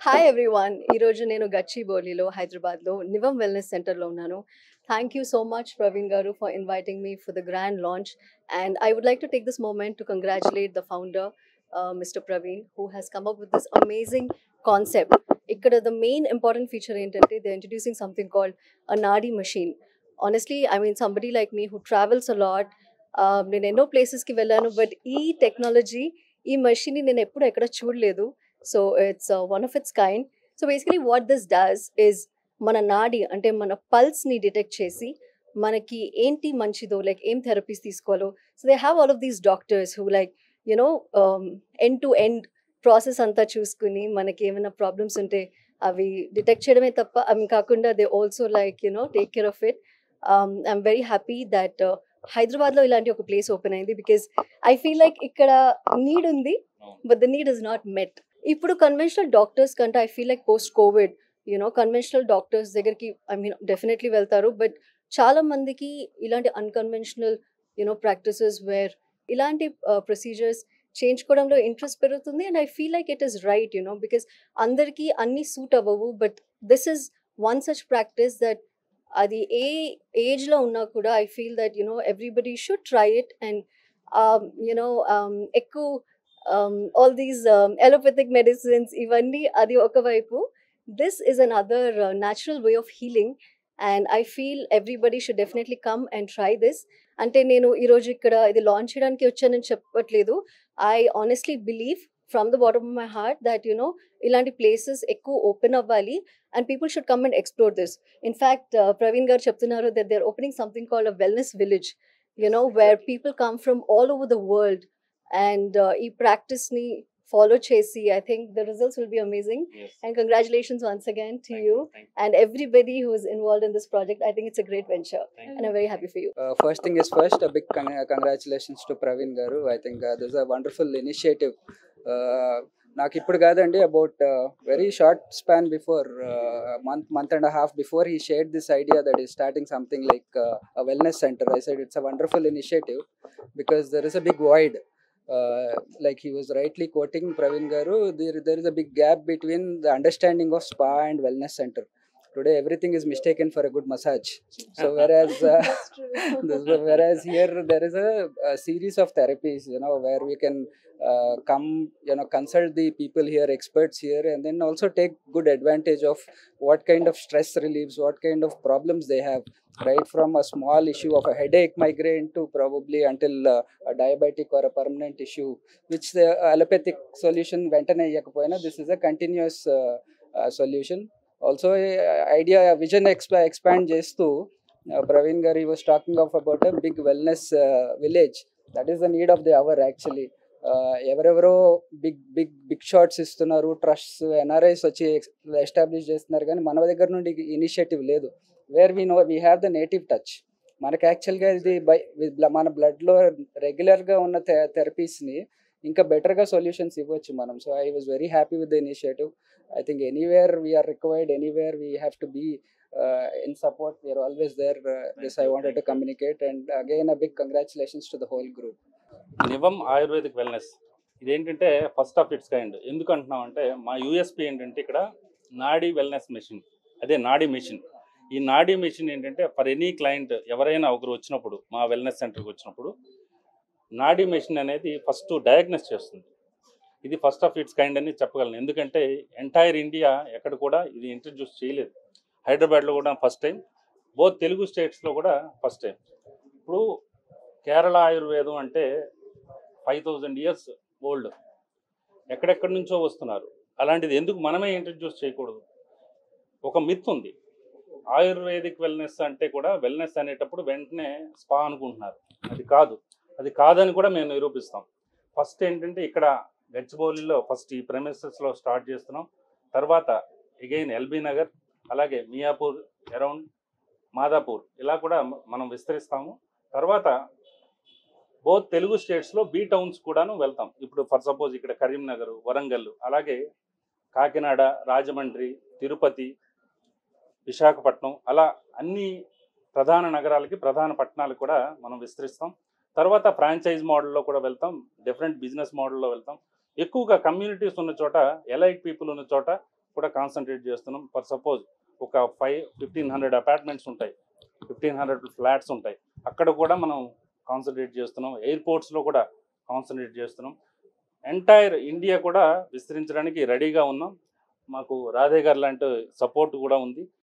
Hi everyone. ఈరోజు నేను గచ్చిబౌలిలో హైదరాబాద్లో నివం వెల్నెస్ సెంటర్లో ఉన్నాను. Thank you so much Praveen garu for inviting me for the grand launch. And I would like to take this moment to congratulate the founder mister Praveen who has come up with this amazing concept. ఇక్కడ the main important feature ఏంటంటే they introducing something called a nadi machine. Honestly I mean somebody like me who travels a lot, నేను ఎన్నో ప్లేసెస్కి వెళ్ళాను, but ఈ technology, ఈ మషిన్ని నేను ఎప్పుడు ఎక్కడ చూడలేదు. So it's one of its kind. So basically what this does is మన నాడి అంటే మన పల్స్ని డిటెక్ట్ చేసి మనకి ఏంటి మంచిదో, లైక్ ఏం థెరపీస్ తీసుకోవాలో. So they have all of these doctors who like you know end to end process అంతా చూసుకుని మనకి ఏమైనా ప్రాబ్లమ్స్ ఉంటే అవి డిటెక్ట్ చేయడమే తప్ప అవి కాకుండా they also like take care of it. I'm very happy that హైదరాబాద్లో ఇలాంటి ఒక ప్లేస్ ఓపెన్ అయింది బికాస్ ఐ ఫీల్ లైక్ ఇక్కడ నీడ్ ఉంది, but the need is not met. ఇప్పుడు కన్వెన్షనల్ డాక్టర్స్ కంటే I feel like post Covid conventional doctors దగ్గరికి I mean definitely వెళ్తారు, బట్ చాలా మందికి ఇలాంటి అన్కన్వెన్షనల్ ప్రాక్టీసెస్ వేర్ ఇలాంటి ప్రొసీజర్స్ చేయించుకోవడంలో ఇంట్రెస్ట్ పెరుగుతుంది. And I feel like it is right because అందరికీ అన్నీ సూట్ అవ్వవు, but this is one such practice that అది ఏ ఏజ్లో ఉన్నా కూడా I feel that everybody should try it. And ఎక్కువ all these allopathic medicines ఇవన్నీ అది ఒకవైపు, this is another natural way of healing, and I feel everybody should definitely come and try this. అంటే నేను ఈరోజు ఇక్కడ ఇది లాంచ్ చేయడానికి వచ్చానని చెప్పట్లేదు. I honestly believe from the bottom of my heart that ఇలాంటి ప్లేసెస్ ఎక్కువ ఓపెన్ అవ్వాలి and people should come and explore this. In fact, Praveen గారు చెప్తున్నారు that they're opening something called a wellness village, where people come from all over the world and ఈ practice ని follow చేసి I think the results will be amazing. Yes. And congratulations once again to Thank you Thank and everybody who is involved in this project. I think it's a great venture Thank and I'm very happy for you. First thing is first, a big congratulations to Praveen Garu. I think this is a wonderful initiative. నాకు ఇప్పుడు కాదండి, about very short span before, month and a half before, he shared this idea that he's starting something like a wellness center. I said it's a wonderful initiative because there is a big void. Like he was rightly quoting Praveen Garu, there is a big gap between the understanding of spa and wellness center. Today everything is mistaken for a good massage. So whereas whereas here there is a series of therapies where we can come consult the people here, experts here, and then also take good advantage of what kind of stress relieves, what kind of problems they have, right from a small issue of a headache, migraine, to probably until a diabetic or a permanent issue which the allopathic solution ventane iyyakapoyina, this is a continuous solution. Also idea vision expand చేస్తూ Praveen Garu was talking about a big wellness village. That is the need of the hour actually. ఎవరెవరో big shots ఇస్తున్నారు, trusts, NRIs వచ్చి establish చేస్తున్నారు, కానీ మన దగ్గర నుండి initiative లేదు. Where we have the native touch. మనకి యాక్చువల్గా ఇది మన బ్లడ్లో రెగ్యులర్గా ఉన్న థెరపీస్ని ఇంకా బెటర్గా సొల్యూషన్స్ ఇవ్వచ్చు మనం. So I was very happy with the initiative. I think anywhere we are required, anywhere we have to be in support, we are always there. This I wanted to communicate, and again a big congratulations to the whole group. Nivam ayurvedic wellness ఇదేంటంటే first of its kind. ఎందుకు అంటున్నాం అంటే మా USP ఏంటంటే ఇక్కడ నాడీ wellness machine, అదే నాడీ మెషిన్. ఈ నాడీ మెషిన్ ఏంటంటే ఫర్ ఎనీ క్లయింట్ ఎవరైనా ఒకరు వచ్చినప్పుడు మా వెల్నెస్ సెంటర్కి వచ్చినప్పుడు నాడీ మెషిన్ అనేది ఫస్ట్ డయాగ్నోస్ చేస్తుంది. ఇది ఫస్ట్ ఆఫ్ ఇట్స్ కైండ్ అని చెప్పగలను. ఎందుకంటే ఎంటైర్ ఇండియా ఎక్కడ కూడా ఇది ఇంట్రడ్యూస్ చేయలేదు. హైదరాబాద్లో కూడా ఫస్ట్ టైం, బోత్ తెలుగు స్టేట్స్లో కూడా ఫస్ట్ టైం. ఇప్పుడు కేరళ ఆయుర్వేదం అంటే 5000 years ఓల్డ్, ఎక్కడెక్కడి నుంచో వస్తున్నారు. అలాంటిది ఎందుకు మనమే ఇంట్రడ్యూస్ చేయకూడదు? ఒక మిత్ ఉంది, ఆయుర్వేదిక్ వెల్నెస్ అంటే కూడా వెల్నెస్ అనేటప్పుడు వెంటనే స్పా అనుకుంటున్నారు. అది కాదని కూడా మేము నిరూపిస్తాం. ఫస్ట్ ఏంటంటే ఇక్కడ గచ్చిబౌలిలో ఫస్ట్ ఈ ప్రెమిసెస్లో స్టార్ట్ చేస్తున్నాం. తర్వాత అగైన్ ఎల్బీ నగర్, అలాగే మియాపూర్, అరౌండ్ మాదాపూర్, ఇలా కూడా మనం విస్తరిస్తాము. తర్వాత బోత్ తెలుగు స్టేట్స్లో బీ టౌన్స్ కూడాను వెళ్తాం. ఇప్పుడు ఫర్ సపోజ్ ఇక్కడ కరీంనగర్, వరంగల్, అలాగే కాకినాడ, రాజమండ్రి, తిరుపతి, విశాఖపట్నం, అలా అన్ని ప్రధాన నగరాలకి, ప్రధాన పట్టణాలకు కూడా మనం విస్తరిస్తాం. తర్వాత ఫ్రాంచైజ్ మోడల్లో కూడా వెళ్తాం, డిఫరెంట్ బిజినెస్ మోడల్లో వెళ్తాం. ఎక్కువగా కమ్యూనిటీస్ ఉన్న చోట, ఎలైట్ పీపుల్ ఉన్న చోట కూడా కాన్సన్ట్రేట్ చేస్తున్నాం. ఫర్ సపోజ్ ఒక 1500 అపార్ట్మెంట్స్ ఉంటాయి, 1500 ఫ్లాట్స్ ఉంటాయి, అక్కడ కూడా మనం కాన్సన్ట్రేట్ చేస్తున్నాం. ఎయిర్పోర్ట్స్లో కూడా కాన్సన్ట్రేట్ చేస్తున్నాం. ఎంటైర్ ఇండియా కూడా విస్తరించడానికి రెడీగా ఉన్నాం. మాకు రాధే గారు లాంటి సపోర్ట్ కూడా ఉంది.